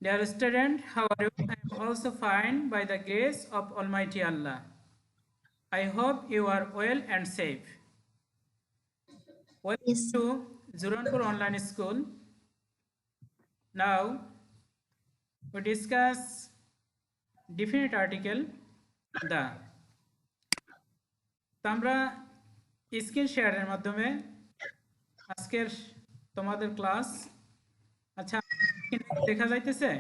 Dear student, how are you? I am also fine by the grace of Almighty Allah. I hope you are well and safe. Welcome Yes. to Zuranpur Online School. Now we discuss definite article the. তো আমরা screen শেয়ারের মাধ্যমে আজকের তোমাদের class আচ্ছা দেখা যাইতেছে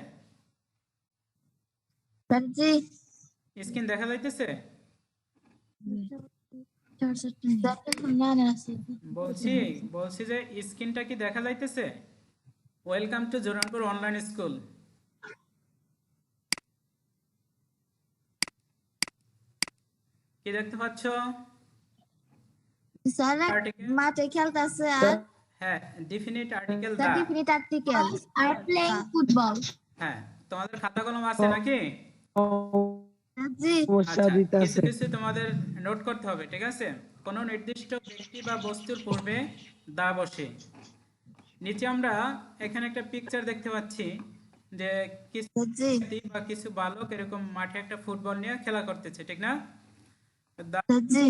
স্যারজি screen দেখা যাইতেছে বলছি বলছি যে স্ক্রিনটা কি দেখা যাইতেছে welcome to Joranpur online school কি দেখতে পাচ্ছ স্যার আর্টিকেল মাঠে খেলতেছে আর হ্যাঁ definite article sir the definite article আর প্লেইং ফুটবল হ্যাঁ তোমাদের খাতা কলম আছে নাকি স্যারজি আচ্ছা কিছু কিছু তোমাদের নোট করতে হবে ঠিক আছে কোনো নির্দিষ্ট ব্যক্তি বা বস্তুর পূর্বে দা বসে নিচে আমরা এখানে একটা পিকচার দেখতে পাচ্ছি যে কিছু স্যারজি ব্যক্তি বা কিছু বালক এরকম মাঠে একটা ফুটবল নিয়ে খেলা করতেছে ঠিক না দা স্যারজি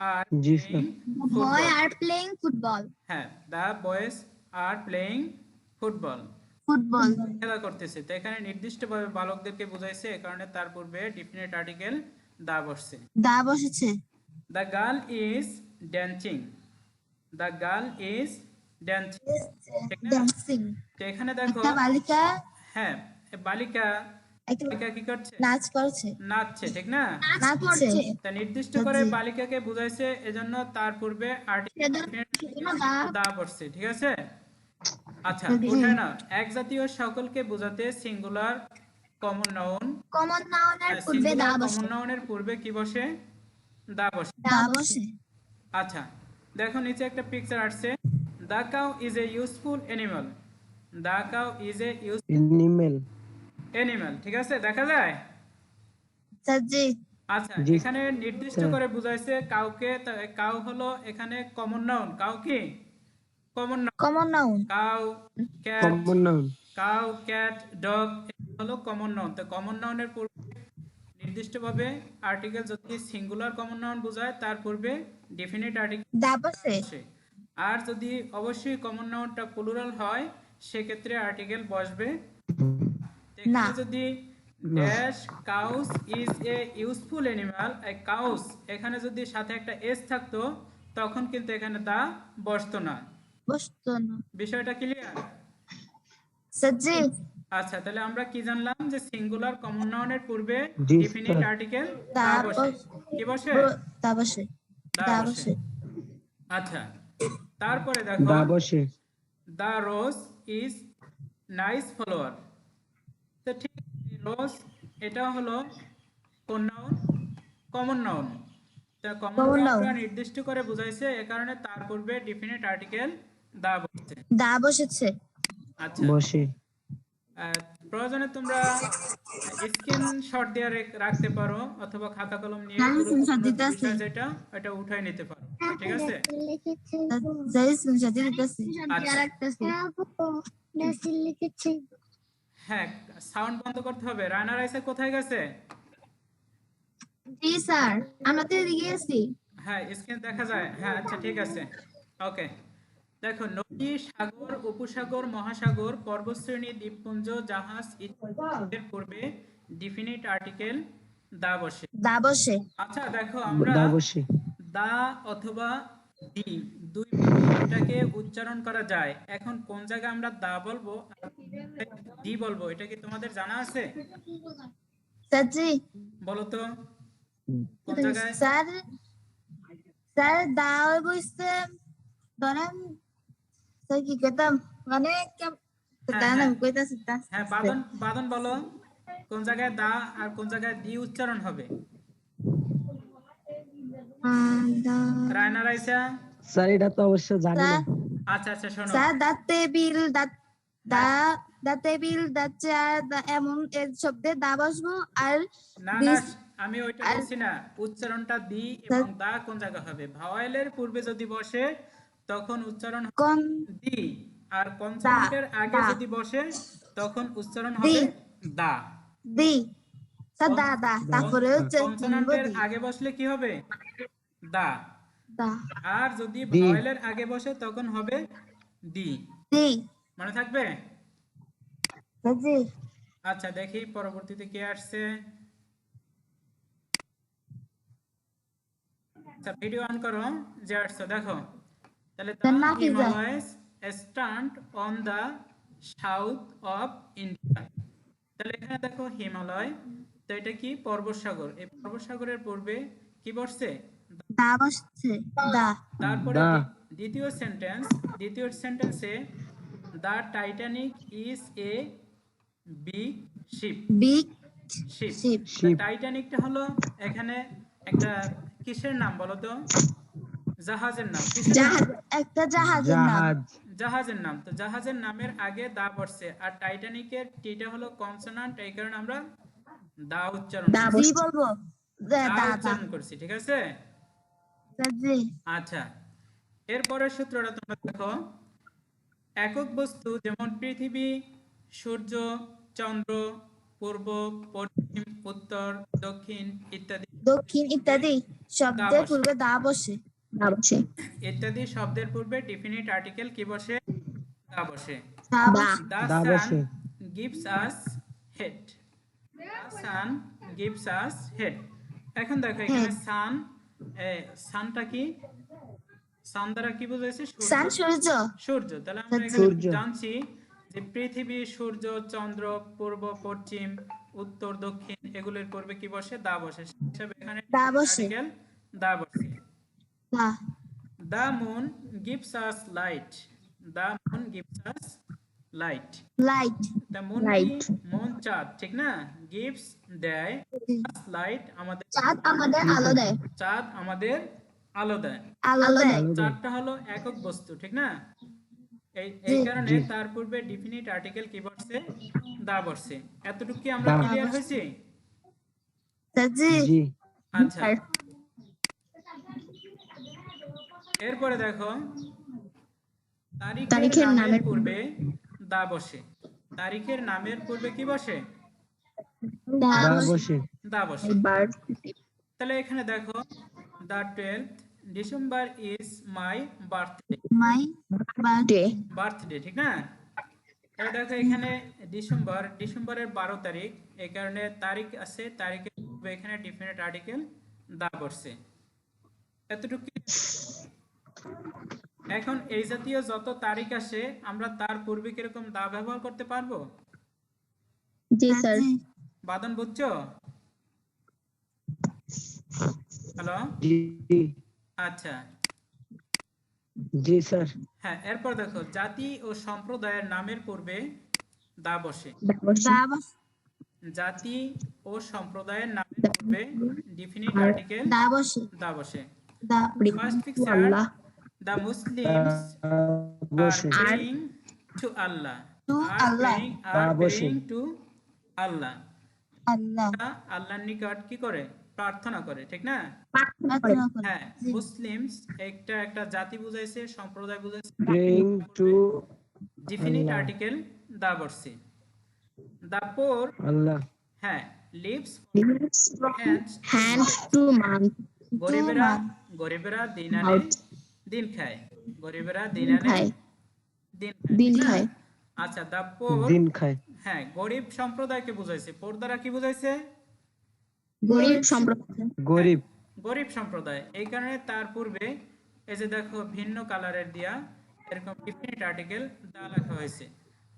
আর জি playing boy football are playing football হ্যাঁ the boys are playing football football খেলা করতেছে তো এখানে নির্দিষ্টভাবে বালকদেরকে বোঝাইছে এই কারণে তার পূর্বে ডেফিনিট আর্টিকেল দা বসছে দা বসেছে the girl is dancing the girl is dancing ঠিক না ডান্সিং তো এখানে দেখো একটা বালিকা হ্যাঁ বালিকা একটা বালিকা কি করছে নাচ করছে নাচছে ঠিক না নাচছে তা নির্দিষ্ট করে বালিকাকে বুঝাইছে এজন্য তার পূর্বে আর্টিকেল দা বসছে ঠিক আছে আচ্ছা উঠে না এক জাতীয় সকলকে বোঝাতে সিঙ্গুলার কমন নাউন কমন নাউনের পূর্বে দা সিঙ্গুলার বসে কমন নাউনের পূর্বে কি বসে দা বসে দা বসে আচ্ছা দেখো নিচে একটা পিকচার আসছে the cow is a useful animal the cow is a use animal animal ঠিক আছে দেখা যায় স্যারজি আচ্ছা জি এখানে নির্দিষ্ট করে বুঝাইছে কাউকে কাউ হলো এখানে কমন নাউন কাউ কি common noun common noun cow cat common noun cow cat dog হলো কমন নাউন তো কমন নাউনের পূর্বে নির্দিষ্টভাবে আর্টিকেল যদি সিঙ্গুলার কমন নাউন বোঝায় তার পূর্বে ডেফিনিট আর্টিকেল দা বসে বসে আর যদি অবশ্যই কমন নাউনটা প্লুরাল হয় সেক্ষেত্রে আর্টিকেল বসবে তো না। এখানে যদি dash cows is a useful animal cows এখানে যদি সাথে একটা এস থাকতো তখন কিন্তু এখানে দা বসতো না বসতো না বিষয়টা ক্লিয়ার স্যারজি আচ্ছা তাহলে আমরা কি জানলাম যে সিঙ্গুলার কমন নাউনের পূর্বে জি, ডেফিনিট স্যার। আর্টিকেল দা দা বসে বস- কি বসে দা বসে দা দা বসে বসে আচ্ছা তারপরে দেখো দা বসে দা রোজ ইজ নাইস ফলোয়ার তো ঠিক রোজ এটা হলো কোন নাউন কমন নাউন তা কমন Common নাউনটা noun। নির্দিষ্ট করে বুঝাইছে এ কারণে তার পূর্বে ডেফিনিট আর্টিকেল দা বসছে দা বসেছে আচ্ছা বসে প্রয়োজনে তোমরা স্ক্রিন শট দিয়ে রাখতে পারো অথবা খাতা কলম নিয়ে হ্যাঁ, গুরুত্বপূর্ণ screenshot দিতে আছে। বিষয় যেটা এটা উঠাই নিতে পারো ঠিক আছে যাই স্ক্রিনশট দিতেছি হ্যাঁ সাউন্ড বন্ধ করতে হবে রানা রাইসা কোথায় গেছে জি স্যার আমরা তো এদিকে গেছি হ্যাঁ স্ক্রিন দেখা যায় হ্যাঁ আচ্ছা ঠিক আছে ওকে দেখো নদী সাগর উপসাগর মহাসাগর পর্বতশ্রেণী দ্বীপপুঞ্জ জাহাজ ইত্যাদির পূর্বে ডেফিনিট আর্টিকেল দা বসে দা বসে আচ্ছা দেখো আমরা দা বসে দা অথবা দি দুই এটাকে উচ্চারণ করা যায় এখন কোন জায়গায় আমরা দা বলবো আর দি বলবো এটা কি তোমাদের জানা আছে স্যার জি বলো তো কোন জায়গায় স্যার স্যার দা বসতে ধরেন স্যার কি কইতাম মানে দা না কইতাছি হ্যাঁ বাদন বাদন বলো কোন জায়গায় দা আর কোন জায়গায় দি উচ্চারণ হবে রায়না রাইসা স্যার এটা তো অবশ্য জানি না আচ্ছা আচ্ছা শোনো স্যার দাঁতে বিল দাঁতে বিল দাচ্ছে আর এমন এর শব্দে দা বসবো আর না না আমি ওইটা বলছি না উচ্চারণটা দি এবং দা কোন জায়গা হবে ভাওয়েলের পূর্বে যদি বসে তখন উচ্চারণ কোন দি আর কনসোনেন্টের আগে দা। যদি বসে তখন উচ্চারণ হবে দা। দি স্যার দা দা তারপরে হচ্ছে কনসোনান্টের দি আগে বসলে কি হবে? দা। দা আর যদি দি। ভাওয়েলের আগে বসে তখন হবে দি। দি মনে থাকবে? স্যার জি আচ্ছা, দেখি পরবর্তীতে কে আসছে। আচ্ছা, ভিডিও অন করো, যে আসছে দেখো। তাহলে sir the Nafiza Himalayas stand on the south of India। তাহলে এখানে দেখো হিমালয়, তো এটা কি? পর্বতসাগর। এই পর্বতসাগরের পূর্বে কি বসছে? দা বসছে দা তারপরে দা। দ্বিতীয় সেন্টেন্সে the Titanic is a big ship. Big ship. Ship ship. টাইটানিকটা হলো এখানে একটা কিসের নাম বলো তো? জাহাজের নাম। কিসের নাম? জাহাজ একটা জাহাজের নাম জাহাজ। জাহাজের নাম। তো জাহাজের নামের আগে দা বসছে, আর টাইটানিকের টিটা হলো কনসোনান্ট, এই কারণে আমরা দা উচ্চারণ দা করছি। জি বলবো দা দা দা উচ্চারণ করছি, ঠিক আছে? স্যার জি আচ্ছা, এরপরের সূত্রটা তোমরা দেখো। একক বস্তু যেমন পৃথিবী, সূর্য, চন্দ্র, পূর্ব, পশ্চিম, উত্তর, দক্ষিণ ইত্যাদি দক্ষিণ ইত্যাদি শব্দের বসে। পূর্বে দা বসে ইত্যাদি শব্দের পূর্বে ডেফিনিট আর্টিকেল কি বসে? দা বসে। দা বসে The দা sun বসে। gives us heat. The sun gives us heat. এখন দেখো এখানে সান, সানটা কি? সান দ্বারা কি বোঝাইছে? সান সূর্য। সূর্য সূর্য। তাহলে আমরা এখানে সূর্য। জানছি যে পৃথিবী, সূর্য, চন্দ্র, পূর্ব, পশ্চিম, উত্তর, দক্ষিণ এগুলোর পূর্বে কি বসে? দা বসে। সেই হিসাবে এখানে দা বসে আর্টিকেল দা বসে। দা The moon gives us light. The moon gives us light. Light The moon কি? মন চাঁদ, ঠিক না? Gives দেয়, us light আমাদের, চাঁদ আমাদের আলো দেয় চাঁদ আমাদের আলো দেয়। আলো দেয় চাঁদটা হলো একক বস্তু, ঠিক না? এই কারণে তার পূর্বে ডেফিনিট আর্টিকেল কি বসছে? দা বসছে। এতটুকু কি আমরা দা। ক্লিয়ার হয়েছি? স্যার জি জি। আচ্ছা, এরপরে দেখো তারিখের নামের পূর্বে দা বসে। তারিখের নামের পূর্বে কি বসে? দা দা বসে বসে। দা বসে। তাহলে এখানে দেখো, the 12th December is my birthday। My birthday birthday, ঠিক না? তাহলে দেখো এখানে ডিসেম্বরের 12 তারিখ, এই কারণে তারিখ আছে, তারিখের পূর্বে এখানে ডেফিনিট আর্টিকেল দা বসছে। এতটুকু কি? এখন এই জাতীয় যত তারিখ আসে আমরা তার পূর্বে কিরকম দা ব্যবহার করতে পারবো? জি স্যার বাদন বুঝছো? হ্যালো? জি। আচ্ছা, জি স্যার। হ্যাঁ, এরপর দেখো জাতি ও সম্প্রদায়ের নামের পূর্বে দা বসে। দা বসে জাতি ও সম্প্রদায়ের নামের পূর্বে ডেফিনিট আর্টিকেল দা বসে দা বসে। The first picture, the Muslims বসে। are praying to Allah। To Allah। are বসে। praying to Allah। আল্লাহ তারা আল্লাহর নিকট কি করে? প্রার্থনা করে, ঠিক না? প্রার্থনা করে হ্যাঁ, মুসলিমস একটা জাতি বুঝাইছে, সম্প্রদায় বুঝাইছে, praying to definite Allah. Article the বসছে। the poor, আল্লাহ। হ্যাঁ, lives হ্যান্ড টু মান গরিবেরা দিন আনে দিন খায়। গরিবেরা দিন আনে খায়। দিন দিন ঠিক না? খায়। আচ্ছা, দা পোর, দিন খায়। হ্যাঁ, গরিব সম্প্রদায়কে বুঝাইছে। পোর দ্বারা কি বুঝাইছে? গরিব সম্প্রদায় গরিব। গরিব সম্প্রদায়। এই কারণে তার পূর্বে এই যে দেখো ভিন্ন কালারের দিয়া এরকম ডেফিনিট আর্টিকেল দা লেখা হয়েছে।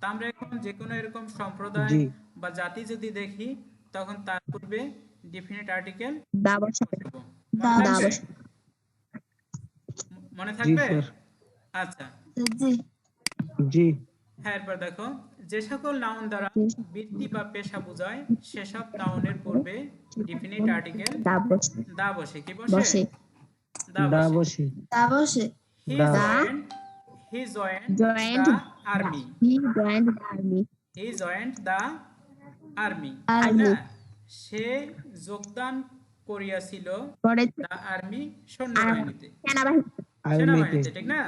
তা আমরা এখন যে কোনো এরকম সম্প্রদায় জি। বা জাতি যদি দেখি তখন তার পূর্বে ডেফিনিট আর্টিকেল দা বসে দা মনে থাকবে? বসে মনে জি থাকবে? স্যার। আচ্ছা, জি জি। হ্যাঁ, এরপর দেখো যে সকল নাউন দ্বারা বৃত্তি বা পেশা বোঝায় সেসব নাউনের পূর্বে ডেফিনিট আর্টিকেল দা বসে দা বসে। কি বসে? দা দা বসে। বসে। দা বসে He the. joined Joined the army। He joined army He joined the army। Army। না, সে যোগদান করিয়াছিল পরে the army সৈন্যবাহিনীতে। আর্মিতে। সেনাবাহিনীতে, ঠিক না?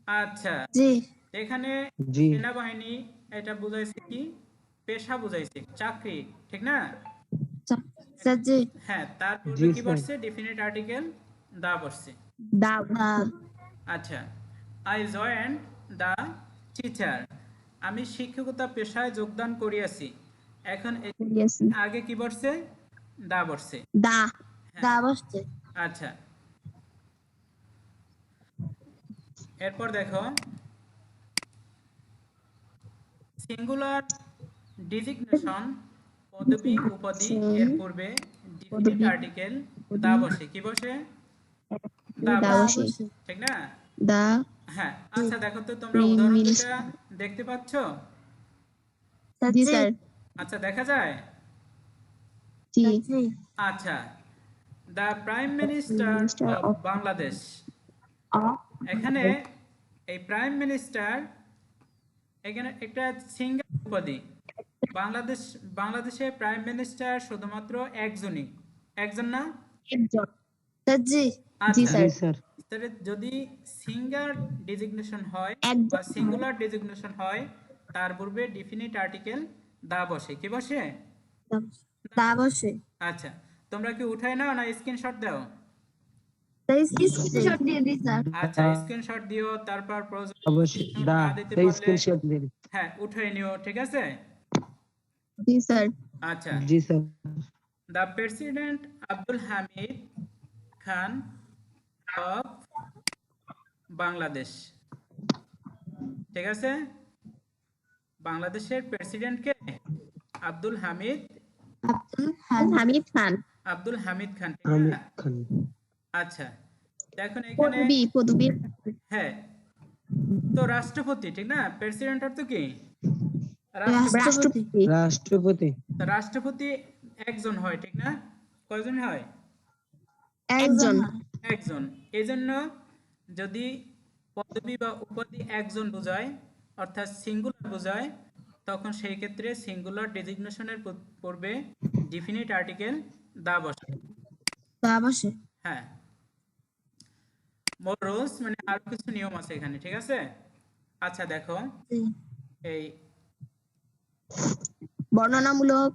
আচ্ছা, জি এখানে জি। সেনাবাহিনী এটা বুঝাইছে কি? পেশা বুঝাইছে, চাকরি, ঠিক না? স্যার জি হ্যাঁ, তার পূর্বে জি কি স্যার বসছে? ডেফিনিট আর্টিকেল দা বসছে। দা আচ্ছা, আই জয়েন্ট দ্য টিচার, আমি শিক্ষকতা পেশায় যোগদান করিয়াছি। এখন আগে কি বসছে? দা বসছে। দা দা বসছে আচ্ছা, এরপর দেখো সিঙ্গুলার ডিজিগনেশন, পদবি উপাধি এর পূর্বে ডিফিনিট আর্টিকেল দা বসে। কি বসে? দা দা বসে, বসে ঠিক না? দা হ্যাঁ, আচ্ছা দেখো তো তোমরা উদাহরণ দুটা দেখতে পাচ্ছ? স্যার জি স্যার আচ্ছা, দেখা যায়? জি আচ্ছা, the prime minister of Bangladesh, এখানে এই প্রাইম মিনিস্টার এখানে একটা সিঙ্গেল উপাধি। বাংলাদেশে প্রাইম মিনিস্টার শুধুমাত্র একজনই, একজন না? একজন স্যার জি আচ্ছা, জি স্যার তাহলে যদি সিঙ্গার ডেজিগনেশন হয় একজন বা সিঙ্গুলার ডেজিগনেশন হয়, তার পূর্বে ডেফিনিট আর্টিকেল দা বসে। কি বসে? দা বসে আচ্ছা, তোমরা কি উঠাই নাও না স্ক্রিনশট দাও? স্ক্রিনশট দিয়ে দিই স্যার আচ্ছা, স্ক্রিনশট দিও, তারপর প্রয়োজন অবশ্যই দা না দিতে দা পারলে স্ক্রিনশট দিন হ্যাঁ উঠাই নিও, ঠিক আছে? জি স্যার আচ্ছা, জি sir the president Abdul Hamid Khan of Bangladesh, ঠিক আছে? বাংলাদেশের প্রেসিডেন্ট কে? আব্দুল হামিদ হামিদ খান আব্দুল হামিদ খান, ঠিক আমির না? খান আচ্ছা, এখন এখানে পদবী হ্যাঁ, তো রাষ্ট্রপতি, ঠিক না? প্রেসিডেন্ট অর্থ কি? রাষ্ট্রপতি রাষ্ট্রপতি তো রাষ্ট্রপতি একজন হয়, ঠিক না? কয়জন হয়? একজন একজন। এজন্য যদি পদবি বা উপাধি একজন বোঝায়, অর্থাৎ সিঙ্গুলার বোঝায়, তখন সেই ক্ষেত্রে সিঙ্গুলার ডেজিগনেশনের পূর্বে ডেফিনিট আর্টিকেল দা বসে। দা বসে হ্যাঁ, মোর রুলস মানে আরো কিছু নিয়ম আছে এখানে, ঠিক আছে? আচ্ছা দেখো, এই বর্ণনামূলক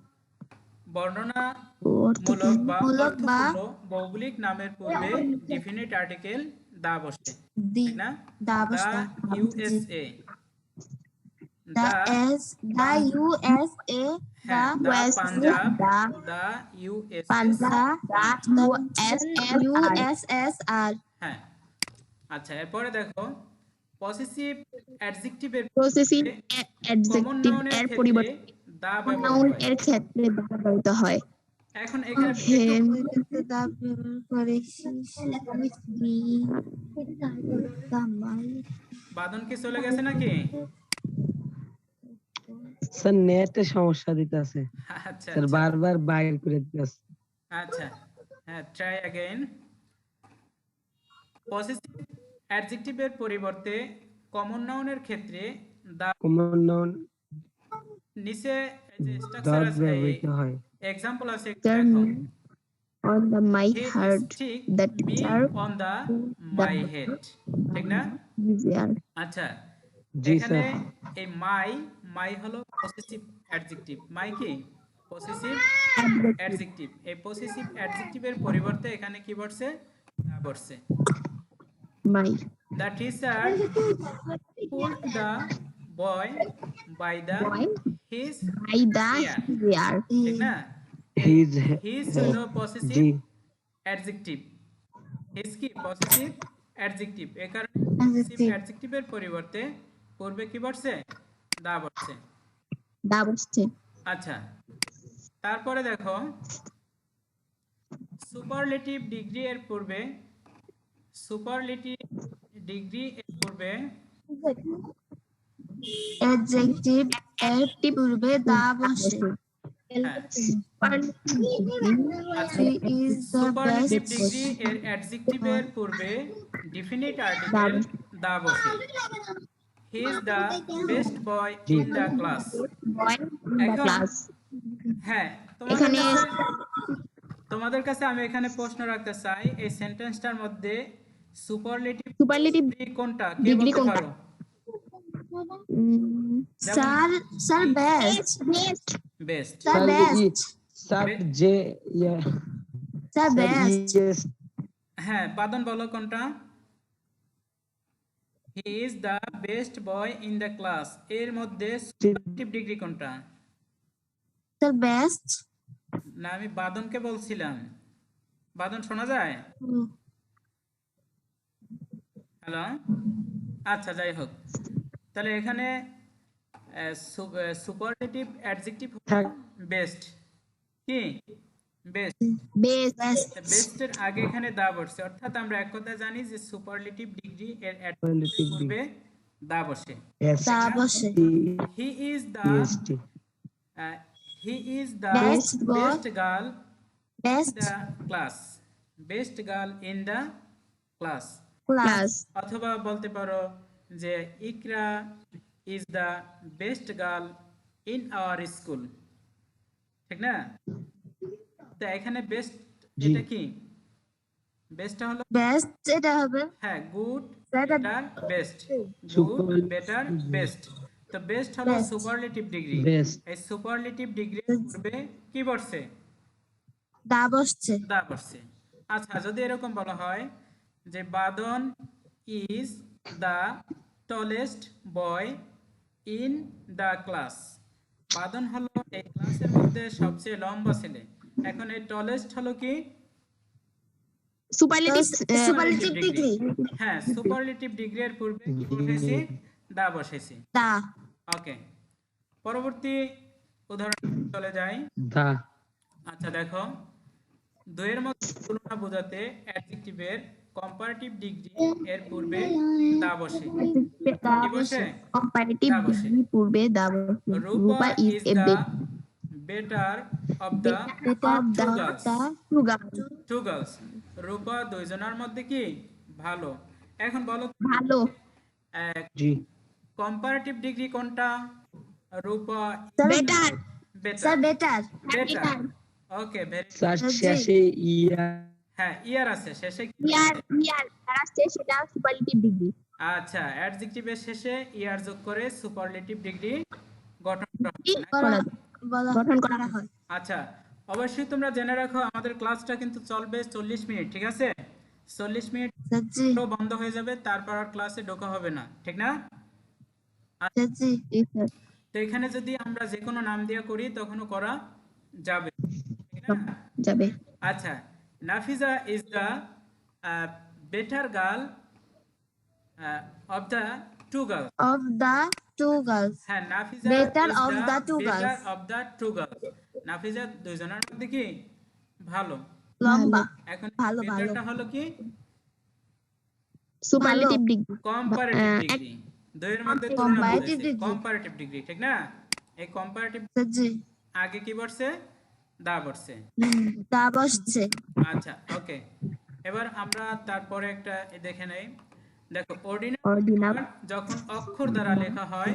বর্ণনামূলক বা অর্থপূর্ণ ভৌগোলিক নামের পূর্বে ডেফিনিট আর্টিকেল দা বসে, ঠিক না? দা দা বসে ইউএসএ, দা ইউএসএ দা হ্যাঁ, দা পাঞ্জাব, দা দা ইউএসএস, পাঞ্জাব ইউএসএসআর হ্যাঁ। আচ্ছা, এরপরে দেখো পসেসিভ অ্যাডজেক্টিভের পসেসিভ কমন অ্যাডজেক্টিভ নাউনের এর ক্ষেত্রে পরিবর্তে দা ব্যবহার নাউন হয়। এর ক্ষেত্রে দা ব্যবহৃত হয় এখন এখানে একটু দা ব্যবহার করে বাদন কি চলে গেছে নাকি? স্যার নেটে সমস্যা দিতেছে আচ্ছা স্যার আচ্ছা বারবার বাইর করে দিতেছে আচ্ছা, হ্যাঁ, ট্রাই अगेन। পসেসিভ অ্যাডজেক্টিভের পরিবর্তে কমন নাউনের ক্ষেত্রে দা কমন নাউন নিচে যে স্ট্রাকচার ডট আছে, ব্যবহৃত হয় এক্সাম্পল আছে, একটু দেখো। on the my he heart stick that me teacher on the my head, ঠিক না? easier আচ্ছা, জি এখানে স্যার এই মাই হলো পসেসিভ অ্যাডজেক্টিভ। মাই কি? Possessive adjective. এই পসেসিভ অ্যাডজেক্টিভের পরিবর্তে এখানে কি বসছে? দা বসছে। my the teacher pulled the boy by the his by the hair, easier ঠিক না? হিজ হিজ হলো পসেসিভ জি অ্যাডজেক্টিভ। হিজ কি? Possessive adjective. এই কারণে পসেসিভ অ্যাডজেক্টিভের পরিবর্তে পূর্বে কি বসছে? দা বসছে। দা বসছে আচ্ছা, তারপরে দেখো সুপারলেটিভ ডিগ্রি এর পূর্বে adjective এর পূর্বে দা বসে হ্যাঁ, আচ্ছা, she is the superlative best degree এর অ্যাডজেক্টিভের পূর্বে ডেফিনিট আর্টিকেল দা বসে। He is the best boy in the class. boy in the এখন class হ্যাঁ, এখানে তোমাদের কাছে আমি এখানে প্রশ্ন রাখতে চাই, এই সেন্টেন্সটার মধ্যে সুপারলেটিভ সুপারলেটিভ ডিগ্রি কোনটা? কে ডিগ্রি বলতে কোনটা পারো? Sir, sir, best. Best Sir, Sir, best. Sir, Be- J, yeah. Sir, Sir, best. yes. হ্যাঁ বাদন বলো কোনটা হি is the best boy in the class এর মধ্যে সুপারলেটিভ ডিগ্রি কোনটা Sir, best. না আমি বাদনকে বলছিলাম বাদন শোনা যায় Hmm. হ্যালো আচ্ছা যাই হোক তাহলে এখানে সুপারলেটিভ অ্যাডজেক্টিভ থাক। বেস্ট কি বেস্ট Best. বেস্টের আগে এখানে দা বসছে অর্থাৎ আমরা এক কথা জানি যে সুপারলেটিভ ডিগ্রি এর Superlative পূর্বে দা বসে Yes. তা বসে। He is the EST. He is the Best boy. Best girl Best the class best girl in the class class. অথবা বলতে পারো যে Iqra is the best girl in our school ঠিক না তো এখানে বেস্ট জি। এটা কি বেস্টটা হলো Best এটা হবে। হ্যাঁ good Better. Better best good Super- better best তো বেস্ট হলো Best. Superlative degree Best. এই সুপারলেটিভ ডিগ্রি পূর্বে কি বসছে দা বসছে। দা বসছে আচ্ছা যদি এরকম বলা হয় যে বাদন is the tallest boy in the class বাদন হলো এই ক্লাসের মধ্যে সবচেয়ে লম্বা ছেলে এখন এই টলেস্ট হলো কি Superlative degree. হ্যাঁ সুপারলেটিভ ডিগ্রি এর পূর্বে কি বসেছি দা বসেছি দা। ওকে পরবর্তী উদাহরণ চলে যাই The. আচ্ছা দেখো দুইয়ের মধ্যে তুলনা বোঝাতে অ্যাডজেক্টিভের কম্পারেটিভ ডিগ্রি এর পূর্বে দা বসে কি বসে Comparative দা বসে degree পূর্বে দা বসে। Rupa is a the better of the better two than girls the two girls. Two girls Rupa দুইজনের মধ্যে কি ভালো এখন বলো ভালো। G. কম্পারেটিভ ডিগ্রি কোনটা রূপা Better. Better Sir, better. Better okay very Sir, G. শেষে ER. হ্যাঁ ইয়ার আছে শেষে কি Year আছে সেটা superlative degree. আচ্ছা অ্যাডজেক্টিভের শেষে ইয়ার যোগ করে সুপারলেটিভ ডিগ্রি গঠন করা হয়। গঠন করা হয়। আচ্ছা অবশ্যই তোমরা জেনে রাখো আমাদের ক্লাসটা কিন্তু চলবে 40 মিনিট ঠিক আছে 40 মিনিট Sir, জি। বন্ধ হয়ে যাবে তারপর আর ক্লাসে ঢোকা হবে না ঠিক না Sir, জি। তো এখানে যদি আমরা যে কোনো নাম দিয়ে করি তখনও করা যাবে ঠিক না যাবে। আচ্ছা Nafiza is the better girl of the two girls Of the two girls. হ্যাঁ Nafiza Better is of the two better girls. of the two girls Nafiza দুইজনের মধ্যে কি ভালো লম্বা। এখন ভালো, বেটারটা হলো কি Superlative degree. কম্পারেটিভ ডিগ্রি দুইয়ের মধ্যে তুলনা Comparative বোঝাইছে degree. কম্পারেটিভ ডিগ্রি ঠিক না এই কম্পারেটিভ Sir, জি। আগে কি বসছে দা বসছে দা বসছে। আচ্ছা ওকে এবার আমরা তারপরে একটা দেখে নেই দেখো অর্ডিনাল Ordinal. যখন অক্ষর দ্বারা লেখা হয়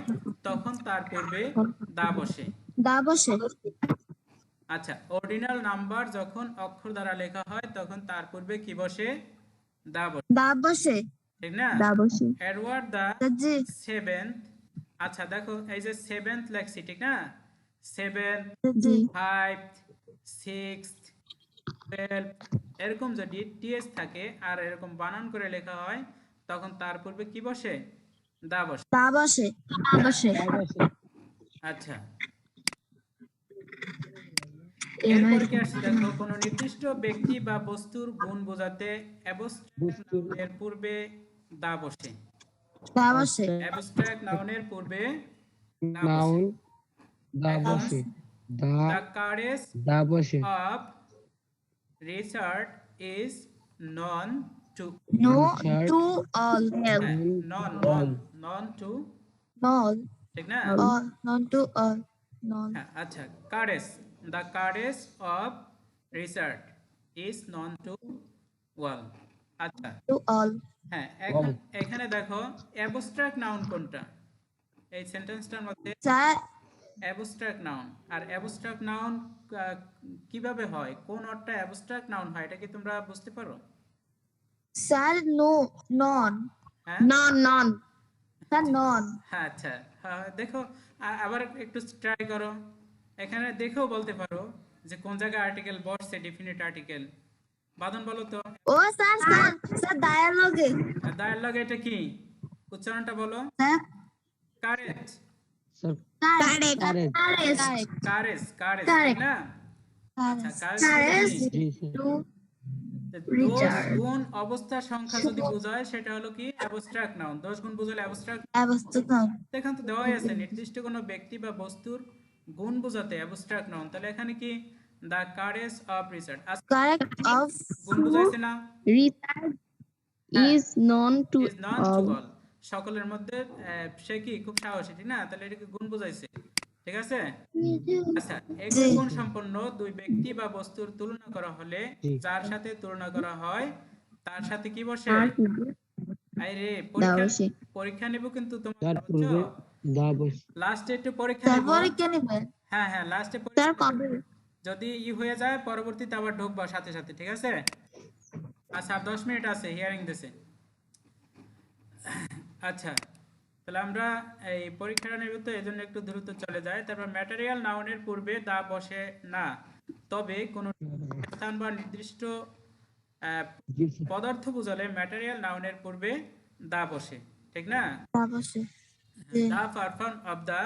তখন তার পূর্বে দা বসে দা বসে। আচ্ছা অর্ডিনাল নাম্বার যখন অক্ষর দ্বারা লেখা হয় তখন তার পূর্বে কি বসে দা বসে দা বসে। ঠিক না দা বসে। এডওয়ার্ড দা Sir, জি। সেভেন্থ আচ্ছা দেখো এই যে সেভেন্থ লেখছি ঠিক না সেভেন্থ Sir, জি। 5 6 12 এরকম যদি টিএস থাকে আর এরকম বানান করে লেখা হয় তখন তার পূর্বে কি বসে দা বসে দা বসে। দা বসে। আচ্ছা এরপর কি আসছে দেখো কোনো নির্দিষ্ট ব্যক্তি বা বস্তুর গুণ বোঝাতে অ্যাবস্ট্রাক্ট নাউনের পূর্বে দা বসে দা বসে। অ্যাবস্ট্রাক্ট নাউনের পূর্বে দা বসে Noun. The এখন বসে। the The. courage The বসে। of Richard is known to No Richard. to all. Help. known to All. ঠিক না All. Non to all. Non. হ্যাঁ আচ্ছা courage the courage of Richard is known to all আচ্ছা To all. হ্যাঁ এখন এখানে দেখো অ্যাবস্ট্রাক্ট নাউন কোনটা এই সেন্টেন্সটার মধ্যে Sir, অ্যাবস্ট্রাক্ট নাউন আর অ্যাবস্ট্রাক্ট নাউন কিভাবে হয় কোন অর্থে অ্যাবস্ট্রাক্ট নাউন হয় এটা কি তোমরা বুঝতে পারো sir, no. Non. হ্যাঁ Non. Non. Sir, non. হ্যাঁ আচ্ছা হ্যাঁ দেখো, আবার একটু ট্রাই করো। এখানে দেখেও বলতে পারো যে কোন জায়গায় আর্টিকেল বসছে, ডিফিনিট আর্টিকেল। বাদন বলো তো। ও স্যার স্যার স্যার ডায়ালগে ডায়ালগ এটা কি? উচ্চারণটা বলো। Sir courage, sir correct correct courage, courage, ঠিক Correct. না? আচ্ছা, কারেজ কারেজ কি? জি স্যার টু দোষ রিচার্ড গুণ অবস্থা সংখ্যা যদি বোঝায় সেটা হলো কি অ্যাবস্ট্রাক্ট নাউন। দোষ গুণ বোঝালে অ্যাবস্ট্রাক্ট। অবস্থা এখানে তো দেওয়াই আছে নির্দিষ্ট কোনো ব্যক্তি বা বস্তুর গুণ বোঝাতে অ্যাবস্ট্রাক্ট নাউন। তাহলে এখানে কি the courage of Richard, correct of গুণ বুঝাইছে না? Richard হ্যাঁ, is known to is known to all. All, সকলের মধ্যে সে কি খুব সাহসী, ঠিক না? তাহলে এটাকে গুণ বুঝাইছে, ঠিক আছে? আচ্ছা, একই গুণ সম্পন্ন দুই ব্যক্তি বা বস্তুর তুলনা করা হলে জি। যার সাথে তুলনা করা হয় তার সাথে কি বসে? আর কি আরে দাও পরীক্ষা, সে পরীক্ষা নেব কিন্তু তার তোমরা, পূর্বে বুঝছো? দা বস লাস্টে একটু পরীক্ষা নেব। তারপরে কে নেবে হ্যাঁ হ্যাঁ, লাস্টে স্যার পরীক্ষা নেব। কবে যদি হয়ে যায় পরবর্তীতে আবার ঢুকবা সাথে সাথে, ঠিক আছে? আচ্ছা, আর 10 মিনিট আছে হিয়ারিং দিছে। আচ্ছা, তাহলে আমরা এই পরীক্ষাটা নেব, তো এই জন্য একটু দ্রুত চলে যায়। তারপর ম্যাটেরিয়াল নাউনের পূর্বে দা বসে না, তবে কোনো স্থান বা নির্দিষ্ট আহ, জি স্যার পদার্থ বোঝালে ম্যাটেরিয়াল নাউনের পূর্বে দা বসে, ঠিক না? অবশ্যই জি The perform of the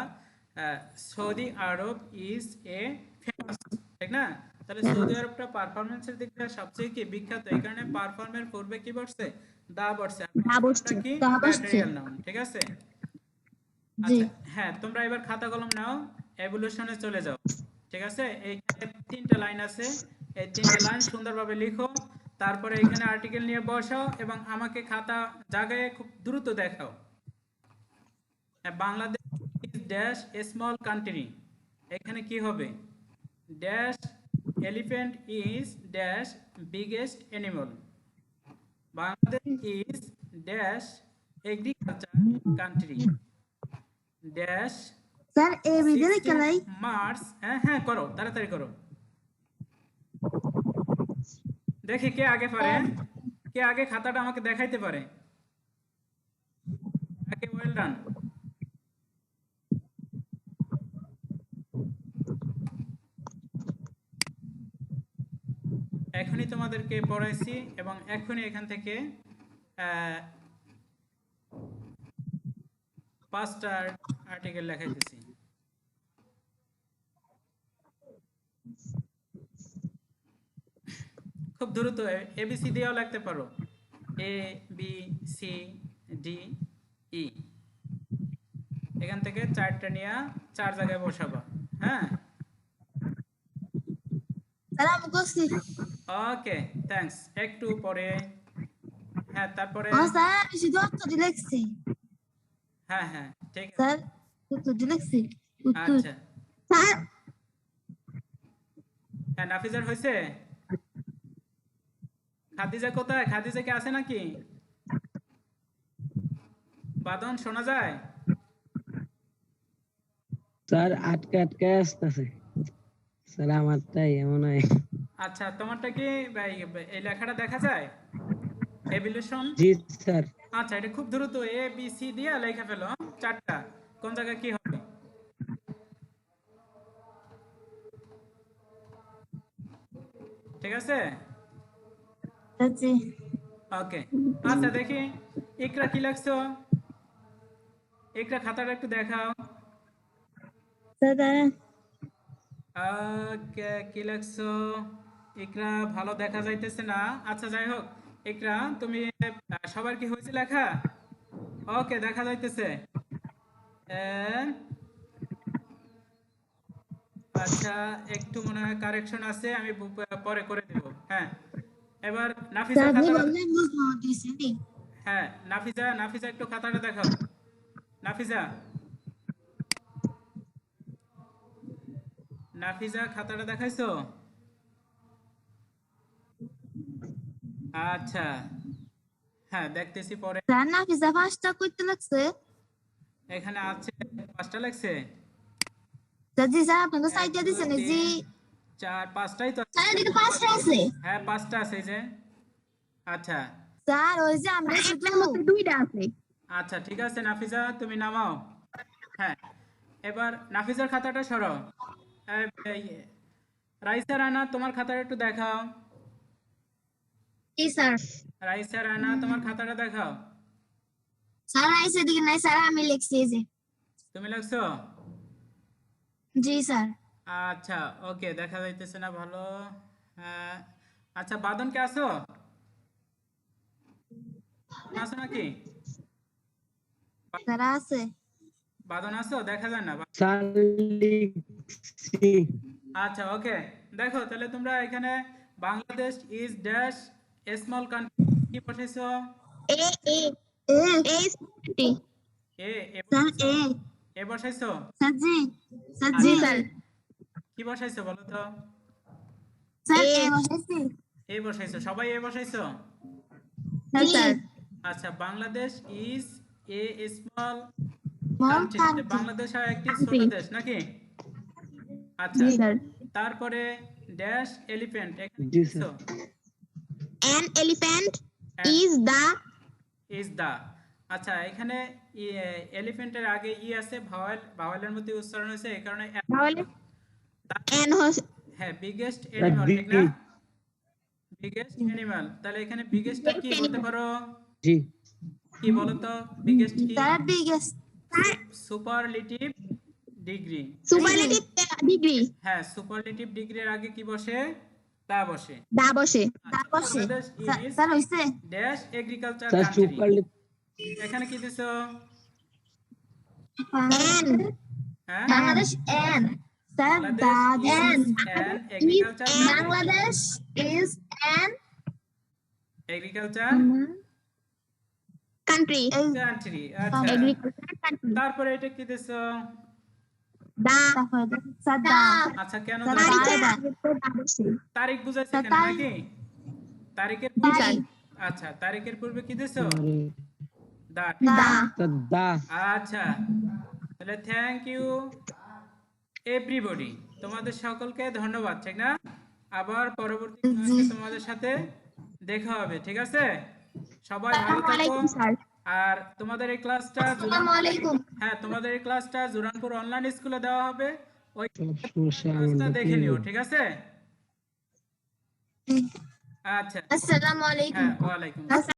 Saudi Arab is a famous, ঠিক না? তাহলে সৌদি আরবটা পারফরম্যান্সের দিক থেকে সবচেয়ে কি বিখ্যাত, এই কারণে পারফর্মের পূর্বে কি বসছে? দা বসছে। দা বসছে, কি দা বসছে। ম্যাটেরিয়াল নাউন, ঠিক আছে? জি আচ্ছা হ্যাঁ, তোমরা এবার খাতা কলম নাও, এভলিউশনে চলে যাও, ঠিক আছে? এইখানে 3টা লাইন আছে, এই 3টা লাইন সুন্দরভাবে লিখো, তারপরে এখানে আর্টিকেল নিয়ে বসাও এবং আমাকে খাতা জায়গায় খুব দ্রুত দেখাও। Bangladesh is dash a small country, এখানে কি হবে? Dash elephant is dash biggest animal. Bangladesh is dash agriculture country, dash sir a বিদে খেলাই মার্চ। হ্যাঁ হ্যাঁ, করো তাড়াতাড়ি করো, দেখি কে আগে পারে, কে আগে খাতাটা আমাকে দেখাইতে পারে। আগে ওয়েল ডান। এখনই তোমাদেরকে পড়াইছি এবং এখনই এখান থেকে 5টা আর্টিকেল লেখাইতেছি। খুব দ্রুত এবিসি দিয়েও লিখতে পারো, A B C D E, এখান থেকে 4টা নিয়ে 4 জায়গায় বসাবা। হ্যাঁ, স্যার আমি করছি ওকে থ্যাঙ্কস। একটু পরে, হ্যাঁ তারপরে, ও স্যার আমি শুধু উত্তরটি লিখছি হ্যাঁ হ্যাঁ ঠিক আছে। স্যার উত্তরটি লিখছি উত্তর আচ্ছা স্যার হ্যাঁ, নাফিজার হয়েছে? খাদিজা কোথায়? খাদিজা কি আছে নাকি? বাদন শোনা যায়? স্যার আটকে আটকে আসতেছে স্যার আমারটাই এমন হয় আচ্ছা, তোমারটা কি এই লেখাটা দেখা যায়? এভলিউশন। জি স্যার আচ্ছা, এটা খুব দ্রুত এ বি সি দিয়ে লেখা ফেলো, 4টা কোন জায়গায় কি হবে, ঠিক আছে? জি ওকে আচ্ছা, দেখি ইকরা কি লাগছো? ইকরা খাতাটা একটু দেখাও। স্যার কি লাগছো ইকরা? ভালো দেখা যাইতেছে না। আচ্ছা যাই হোক, ইকরা তুমি সবার কি হয়েছে লেখা? ওকে, দেখা যাইতেছে। আচ্ছা, একটু মনে হয় কারেকশন আছে, আমি পরে করে দেব। হ্যাঁ, এবার নাফিজা স্যার খাতাটা, বললেন বুঝবো দিছি হ্যাঁ নাফিজা, নাফিজা একটু খাতাটা দেখাও। নাফিজা, নাফিজা খাতাটা দেখাইছো? আচ্ছা হ্যাঁ, দেখতেছি পরে। স্যার না পিজা ফাস্টটা করতে লাগছে এখানে আছে 5টা লাগছে। স্যার জি স্যার আপনাকে 1 সাইডে 2 দিছেন 3 জি 4 5টাই তো আছে। স্যার এদিকে পাঁচটা আছে হ্যাঁ 5টা আছে এই যে। আচ্ছা স্যার ওই যে আমরা শুধু একটার মধ্যে দুইটা আছে। আচ্ছা ঠিক আছে, নাফিজা তুমি নামাও। হ্যাঁ, এবার নাফিজার খাতাটা সরাও। এই, রাইসা রানা তোমার খাতাটা একটু দেখাও। জি স্যার। রাইসা রানা তোমার খাতাটা দেখাও। স্যার আইসে দিকে নাই স্যার, আমি লিখছি এই যে। তুমি লাগছো? জি স্যার। আচ্ছা, ওকে, দেখা যাইতেছে না ভালো। হ্যাঁ, আচ্ছা, বাদন কে আছো? আছো নাকি? স্যার আছে। বাদন আছো? দেখা যায় না। স্যার লিখছি। আচ্ছা, ওকে, দেখো তাহলে তোমরা এখানে Bangladesh is dash small country কি বসাইছো? এ এ এ এ টি এ এ স্যার বসাইছো? এ। এ বসাইছো? স্যার জি। স্যার জি স্যার। কি বসাইছো বলো তো? স্যার এ বসাইছি। এ বসাইছো, সবাই এ বসাইছো? Sir sir. আচ্ছা, Bangladesh is a small mom country. Country. Bangladesh আর একটি ছোট দেশ নাকি? আচ্ছা, জি স্যার। তারপরে ড্যাশ এলিফ্যান্ট এখানে জি কিছু sir. An elephant And is the is the. আচ্ছা, এখানে এলিফ্যান্টের আগে ই আছে, ভাওয়েল, ভাওয়েলের মধ্যে উচ্চারণ হয়েছে এই কারণে তাহলে তারপরে an হচ্ছে হ্যাঁ, বিগেস্ট স্যার অ্যানিমাল, বি। ঠিক না? বিগেস্ট অ্যানিমাল, তাহলে এখানে বিগেস্টটা কি বলতে পারো? জি। কি বলো তো? বিগেস্ট কি? Sir biggest superlative degree. Superlative degree হ্যাঁ, সুপারলেটিভ ডিগ্রির আগে কি বসে? তা বসে। দা বসে। আচ্ছা, বসে। বাংলাদেশ ইজ স্যার হইছে। Dash agriculture sir country. Super. এখানে কি দিছো? An হ্যাঁ, Bangladesh an sir Bangladesh the is an agriculture country. Bangladesh is an agriculture country country. আচ্ছা, agriculture country তারপরে এটা কি দিছো? দা স্যার দা আচ্ছা, কেন স্যার দিছো? দা বসে তারিখ বুঝাইছে স্যার কেন তারিখ। নাকি? তারিখের জি পূর্বে? স্যার। আচ্ছা, তারিখের পূর্বে কি দিছো? দা। দা স্যার দা। আচ্ছা, তাহলে থ্যাংক ইউ এভরিবডি, তোমাদের সকলকে ধন্যবাদ, ঠিক না? আবার পরবর্তী ক্লাসে তোমাদের সাথে দেখা হবে, ঠিক আছে? সবাই ভালো থাকো। ওয়ালাইকুম স্যার। আর তোমাদের এই ক্লাসটা আসসালামু আলাইকুম। হ্যাঁ, তোমাদের এই ক্লাসটা জুরানপুর অনলাইন স্কুলে দেওয়া হবে, ওই সমস্যা ক্লাসটা আমাদের দেখে নিও, ঠিক আছে? আচ্ছা, আসসালামু আলাইকুম। হ্যাঁ, ওয়ালাইকুম আসসালাম।